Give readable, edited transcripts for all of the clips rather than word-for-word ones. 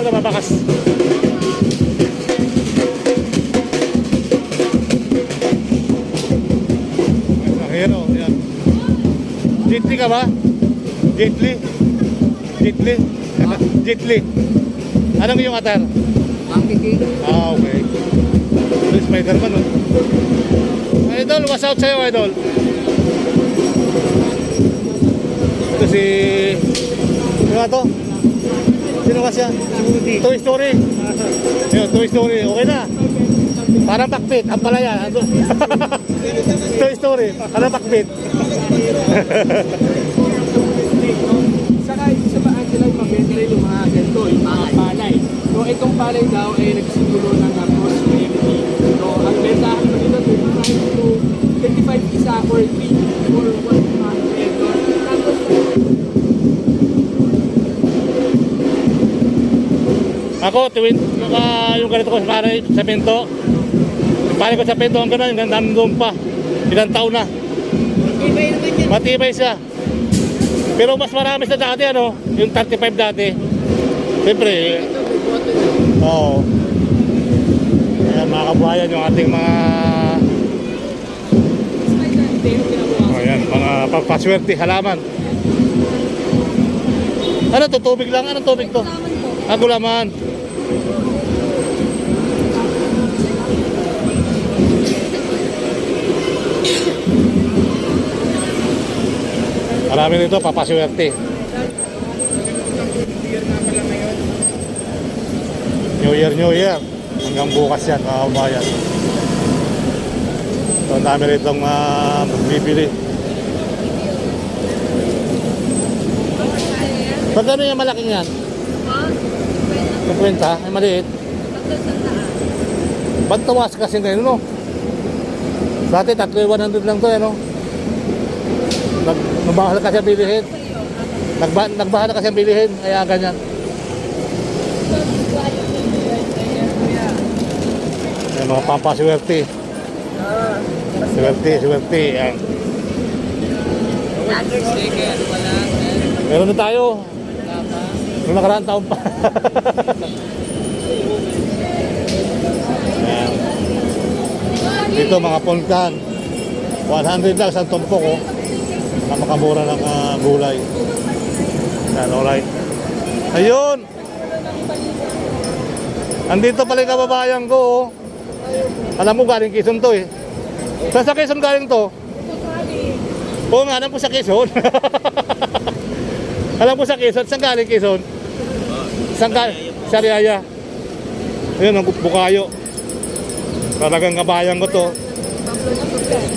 na mabakas. Ayan o, ayan. Jetli ka ba? Jetli? Jetli? Jetli. Anong yung atar? Ah, okay. Ito Spider-Man o. Idol, what's out sa'yo, Idol? Ito si... Ano nga to? Sino ka siya? Toy Story. Yun, Toy Story. Okay na. Parang bakbit. Ang palaya. Toy Story. Parang bakbit. Saka isa pa ang sila mabenta rin yung mga ganito, yung mga palay. So itong palay daw ay nagsiguro ng prosperity. So ang bentahan mo dito 25 to 35 isa or 3 or 100. Tapos Ako, yung ganito ko sa semento. Yung pare ko sa semento, ang gano'n, yung nandun pa. Ilang taon na. matibay naman yan. Matibay siya. Pero mas marami sa dati, ano? Yung 35 dati. Siyempre, oo. Ayan, mga kabuhayan, yung ating mga... Ayan, mga pagpaswerte, halaman. Ano to? Tubig lang? Anong tubig to? Ah, gulaman. Marami nito, papaswerte. New Year. Hanggang bukas yan, mga kabayan. So, ang dami rito magbibili. Pagkano yung malaking yan? 50? Ay maliit. Ba't tawas kasi ngayon, no? Dati 3,100 lang to, no? Nagbahal kasi ang bilihin. Nagbahal kasi ang bilihin, kaya ganyan. Yan, mga pampaswerte. Swerte. Yan. Meron na tayo. Noong nakaraang taon pa. Yan. Dito mga punkan. 100 lang sa tumpok, oh. Napakamura ng gulay. Yan, alright. Ayun! Andito pala yung kababayan ko, oh. Alam mo, galing Quezon to, eh. Saan sa Quezon galing to? Oo nga, alam po sa Quezon. Alam po sa Quezon, saan galing Quezon? Saan galing? Sa Riaya. Ayun, ang bukayo. Talagang kabayan ko to.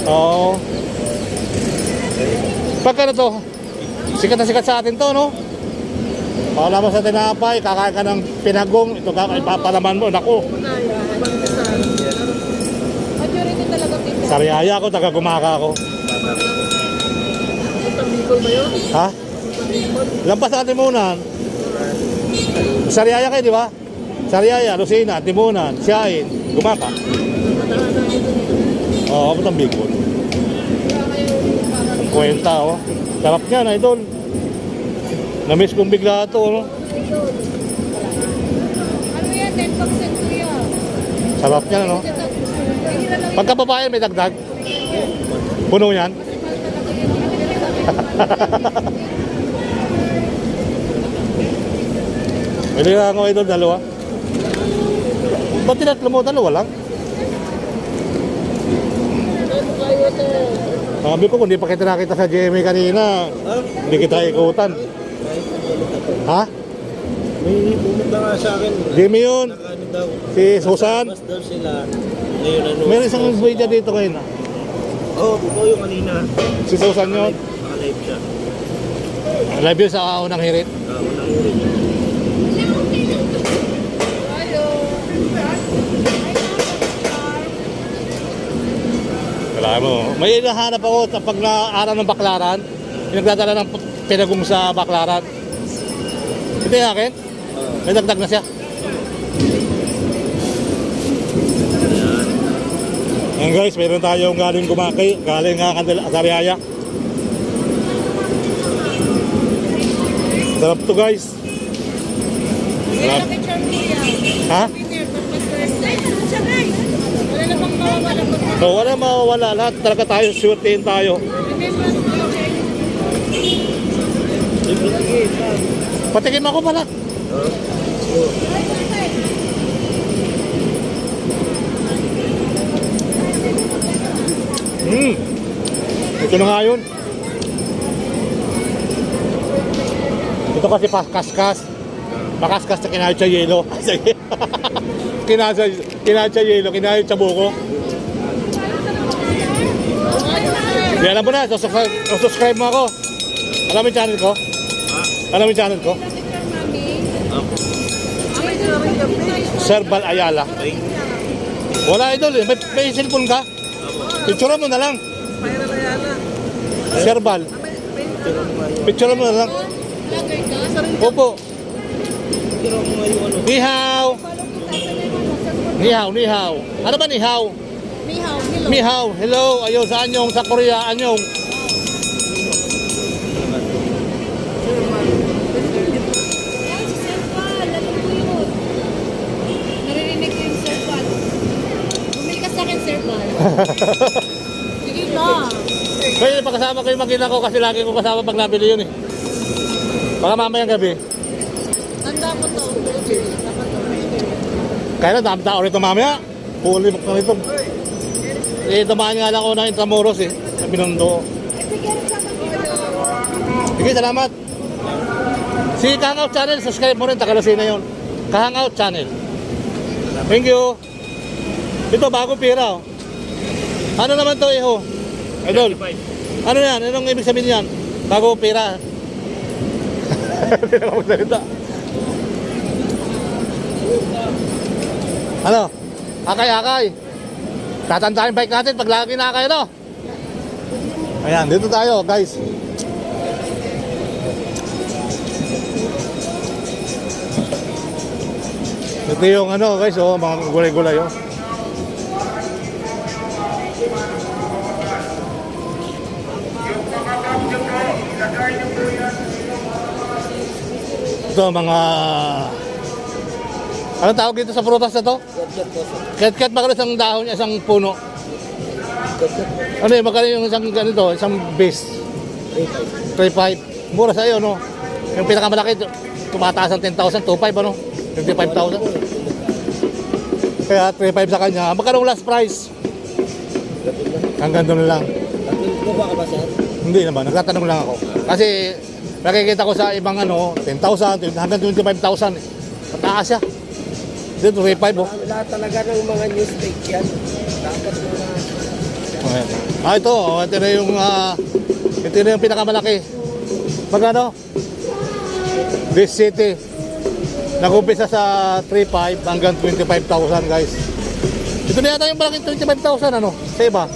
Oo. Pagka na to, sikat na sikat sa atin to, no? Pakala mo sa tinapay, kakain ka ng pinagong, ito ipapalaman mo, naku. Sa Riaya ako, taga-Gumaka ako. Ha? Lampas sa Timunan. Sa Riaya kayo, di ba? Sa Riaya, Lucena, Timunan, Siain, Gumaka. Oo, ako itong Bicol. Kwenta, oh. Sarap niyan, idol. Na-miss kong bigla ito, no? Ano yan? 10% kuya. Sarap niyan, no? Pagka babae, may dagdag. Puno yan. Pwede nga ako, idol, dalawa. Ba't tinatlo mo? Dalawa lang? Sabi ko, kung di pa kita nakita sa GMA kanina, hindi kita ikutan. Ha? May pumunta nga sa akin. GMA yun. Ano daw? Si Susan. Mas daw sila. Ngayon ano? Meron isang video dito kayo na. Oo, buko yung kanina. Si Susan yun. Naka-live siya. Live yun sa unang hirit. Unang ulit. Wala mo. May hinahanap ako pag na-araw ng baklaran. Pinagdadala ng pinagong sa baklaran. Ito yung akin. May dagdag na siya. Ayan guys, mayroon tayong galing Gumaki, galing sa Riaya. Sarap to guys. Wala picture kuya. Ha? Winner, purpose birthday. Wala na bang mawawala po? So, wala mawawala. Lahat talaga tayo, swertein tayo. Remember, okay. Patikim ako pala. Ito na nga yun. Ito kasi kaskas. Makaskas na kinahit sa yelo. kinahit sa yelo, kinahit sa buko. Di alam mo na, subscribe mo ako. Alam mo yung channel ko? Alam mo yung channel ko? Serbal Ayala. Wala idol eh. May cellphone ka? Picture mo na lang. Serbal. Picture mo na lang. Opo. Nihaw. Nihaw. Ano ba nihaw? Mihaw, hello. Mihaw. Hello. Ayun, sa anyong, sa Korea, anyong. Ay, si Sir Val, alam ko yun. Naririnig ko yung Sir Val. Bumili ka sa akin, Sir Val. Sige lang. Kaya pagkasama ko yung magina ko kasi lagi ko kasama pag nabili yun eh. Baka mamayang gabi. Tanda ko to. Kaya na, dami tao rito mamaya. Puli mo rito. Eh, tamaan nga lang ako ng Intramuros eh. Sa Binondo. Sige, salamat. Si Kahangout Channel, subscribe mo rin. Tagalasina yun. Kahangout Channel. Thank you. Ito, bagong pira oh. Ano naman to, Iho? Idol. Ano yan? Anong ibig sabihin yan? Bagong pira. Hindi na magsalita. Ano? Akay. Tatantahin bike natin pag lagi na kayo, no? Ayan, dito tayo, guys. Ito yung ano, guys, oh, mga gulay-gulay, oh. Ito, mga... Anong tawag dito sa prutas na to? Ket-ket, magkano isang dahon, isang puno? Ano yun, magkano yung isang ganito, isang base? 3.5. Mura sa iyo, no? Yung pinakamalaki, tumataas ang 10,000, 2.5, ano? 55,000. Kaya 3.5 sa kanya. Magkano last price? Hanggang doon lang. Kuha ka ba, sir? Hindi naman, nagtatanong lang ako. Kasi nakikita ko sa ibang ano, 10,000, hanggang 25,000. Mataas siya. Dito, 3.5, oh. Lahat talaga ng mga news fake yan. Dapat mga... Okay. Ito, oh, ito na yung pinakamalaki. Magkano? This city. Nag-umpisa sa 3.5 hanggang 25,000, guys. Ito na yata yung malaking 25,000, ano? Sa iba,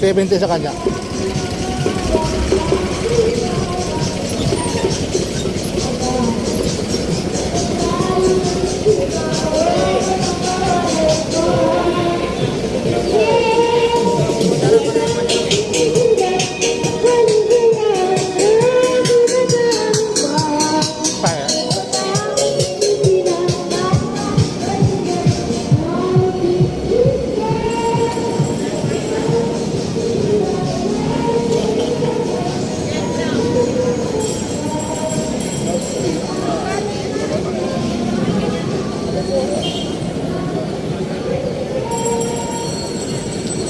70 sa kanya.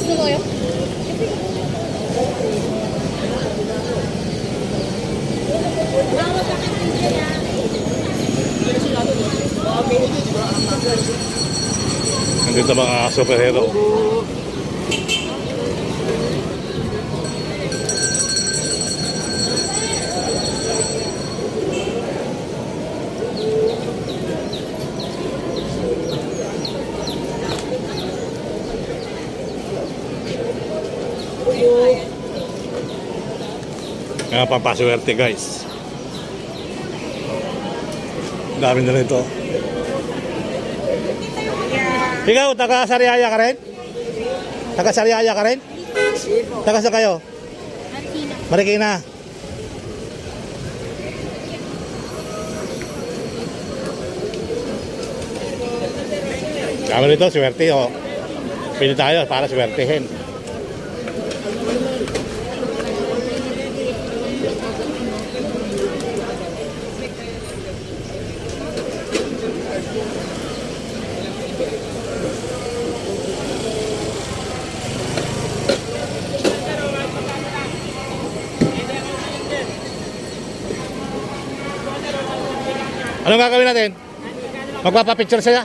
Gusto mo yun? Nandito mga superhero. Kaya pampaswerte, guys. Dami na rin ito. Ikaw, taga-Sariaya ka rin? Taga-Sariaya ka rin? Taga sa kayo? Marikina. Kami rito, swerte o. Pili tayo para swertehin. Anong gagawin natin? Magpapapicture siya?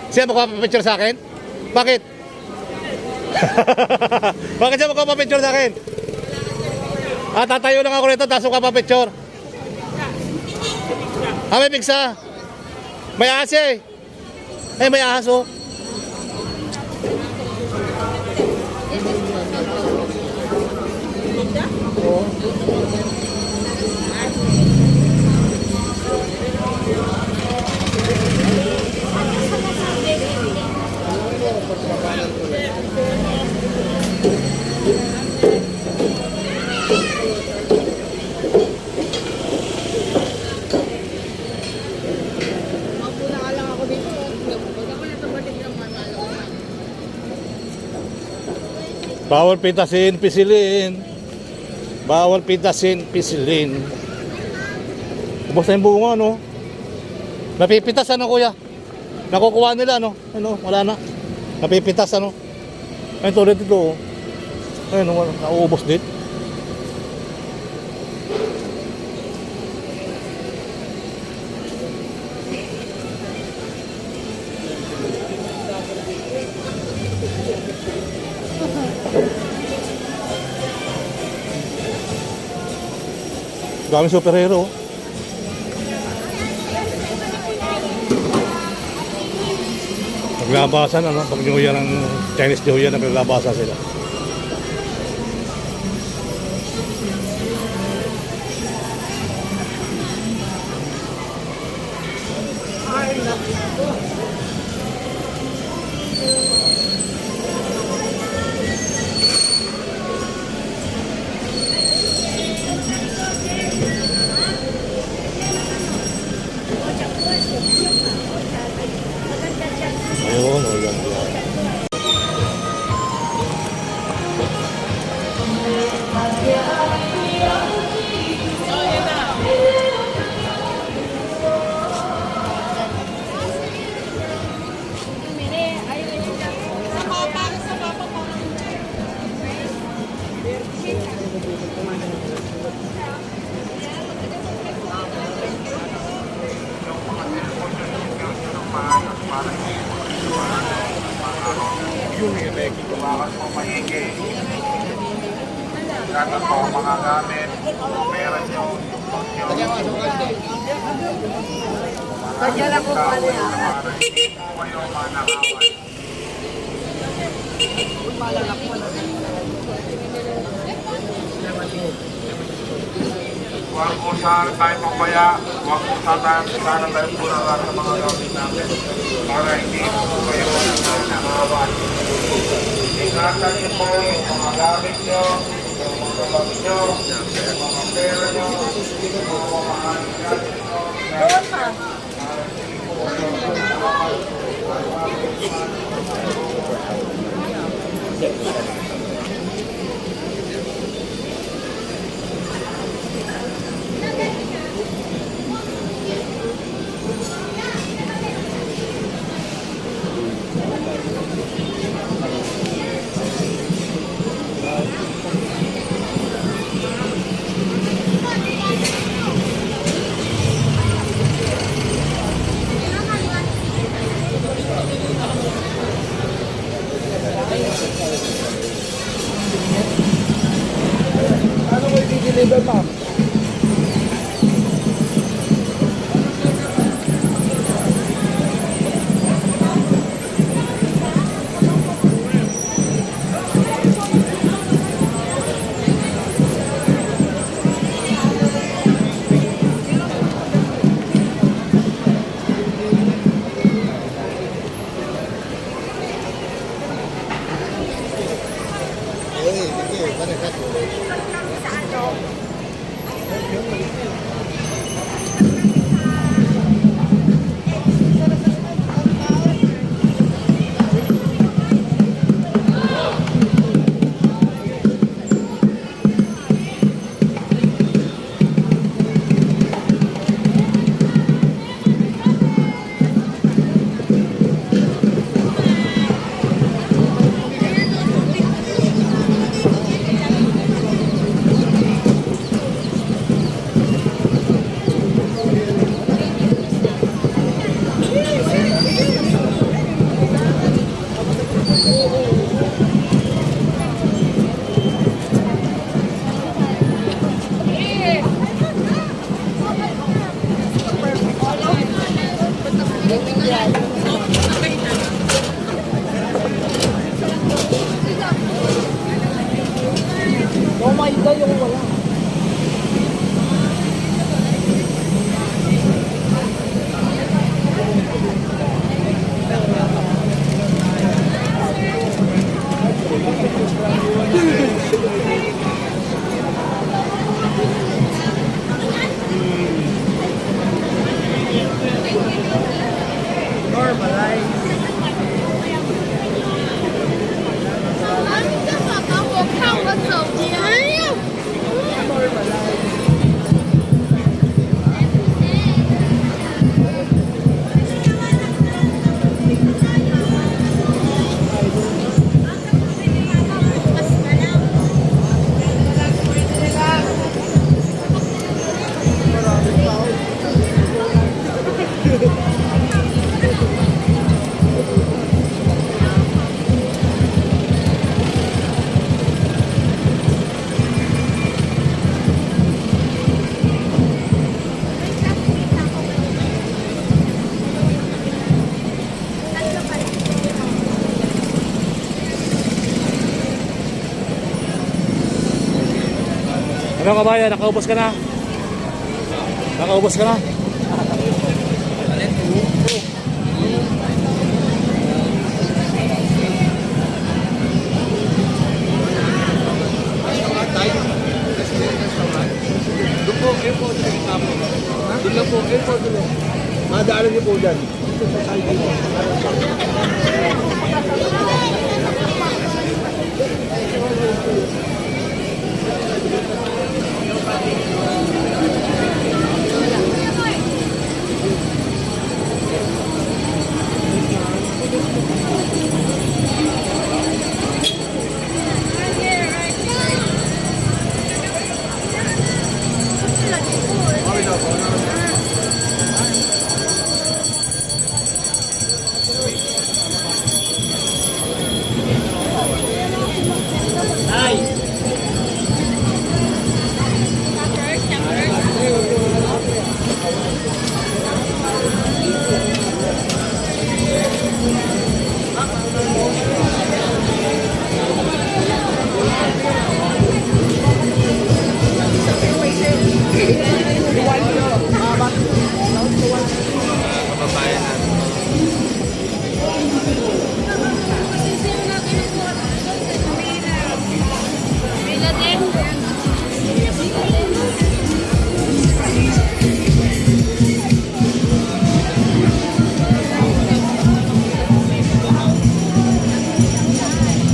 Siya magpapapicture sa akin? Bakit? Bakit siya magpapapicture sa akin? Tatayo lang ako rito, tapos magpapapicture. May pigsa. May ahas eh. May ahas oh. Bawal pitasin, pisilin. Bawal pitasin, pisilin. Ubos na yung bunga, no? Napipitas, ano, kuya? Nakukuha nila, no? Ano, wala na. Napipitas, ano? Ayun, tulad ito, oh. Ayun, nauubos din. Daming superhero. Naglabasan, ano? Pag New Year ng Chinese New Year, naglabasan sila. Ayun, o yan. Tumakas mo maigi. Ingatan mo ang mga gamit, pera nyo, tupang nyo. Kanya lang po pala. Para hindi po kayo manakawan. Huwag po saan tayo pabaya, huwag po sana tayo pularan sa mga gamit natin. Para hindi po kayo manakawan. Ingatan niyo po yung mga gamit niyo, yung mga bag niyo, yung mga pera niyo, yung mga mamahaling natin niyo. Oh my God, yung wala. Ano kabayan, nakaubos ka na? Nakaubos ka na? Doon po, airport sa gitna po. Doon lang po, airport doon. Madaanan niyo po dyan.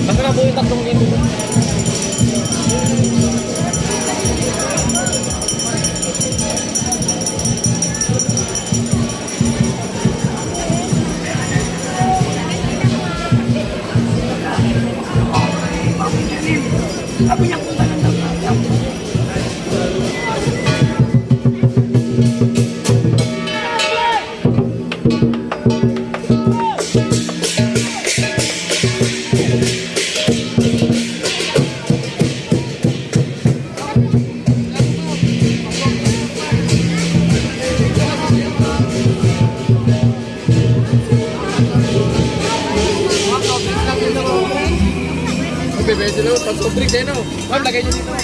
Magkano po yung 3,000? Bebesi lo, pas soft drinks eh no. Ma'am, lagay niyo dito.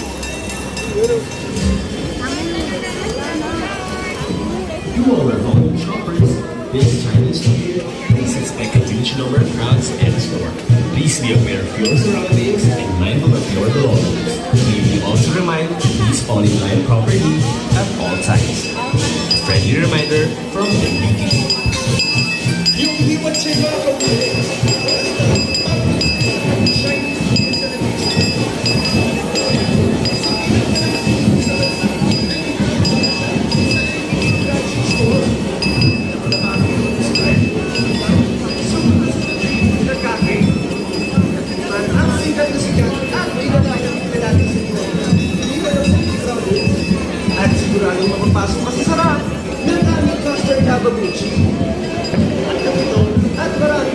To all our volume shoppers, this Chinese New Year, please expect additional crowds and store. Please be aware of your surroundings and mindful of your belongings. May we also remind to please fall in line properly at all times. Friendly reminder from MBT. At siguradong mapapasok ka sa sarap ng aming custard Havaguchi. At ganito, at marami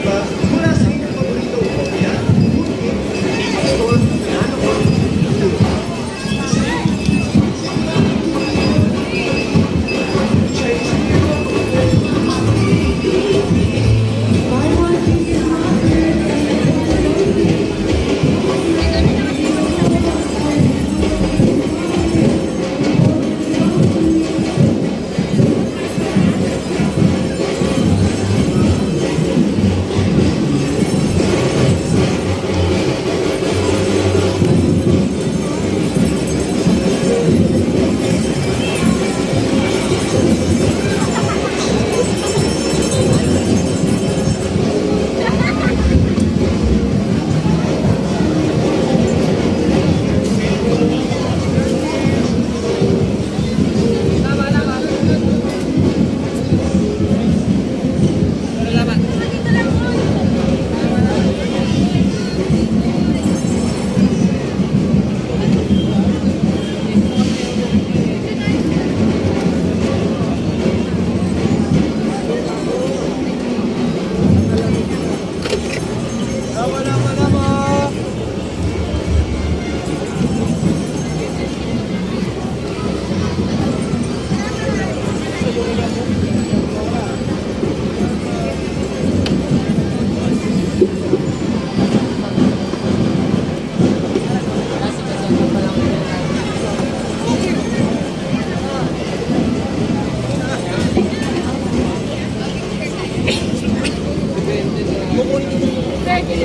Baka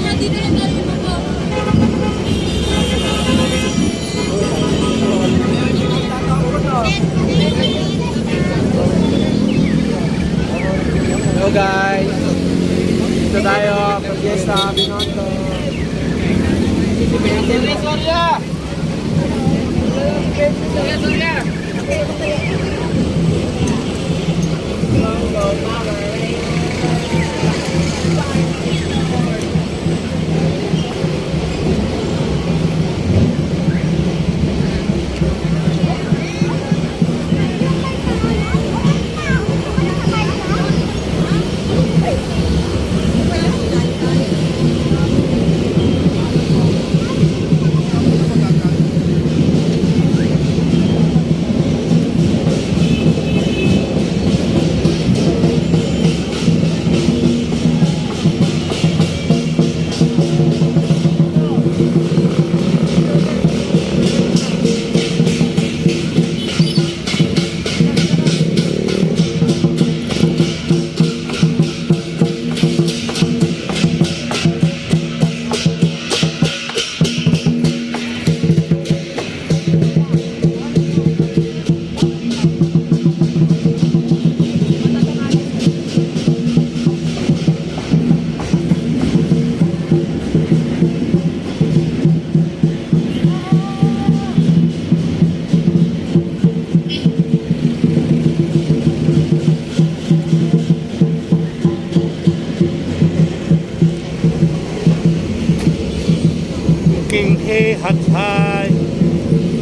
nga di na lang tayo makaw. Hello guys! Dito tayo, Fiesta, Binondo. King He Hat Hai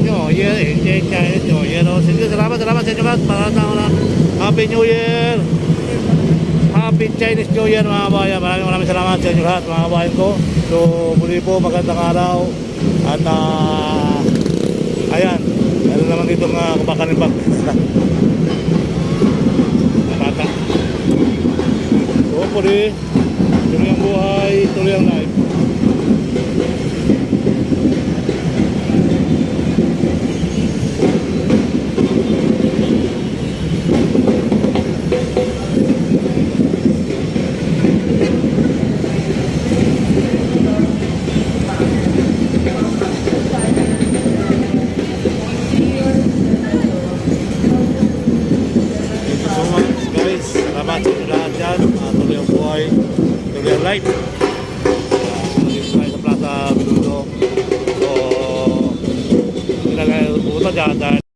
New Year in Chinese New Year. Sige, salamat sa inyo lahat. Maraming Happy New Year. Happy Chinese New Year mga kabayan. Maraming salamat sa inyo lahat mga kabayan ko. So muli po magandang araw. At ayan, meron naman dito mga kumakanin bag. Bata. So muli, tuloy ang buhay, tuloy ang life. Salamat sa inyo lahat dyan. Tuloy ang buhay, tuloy ang life. Dito tayo sa Plaza Binondo. So, pumunta dyan dahil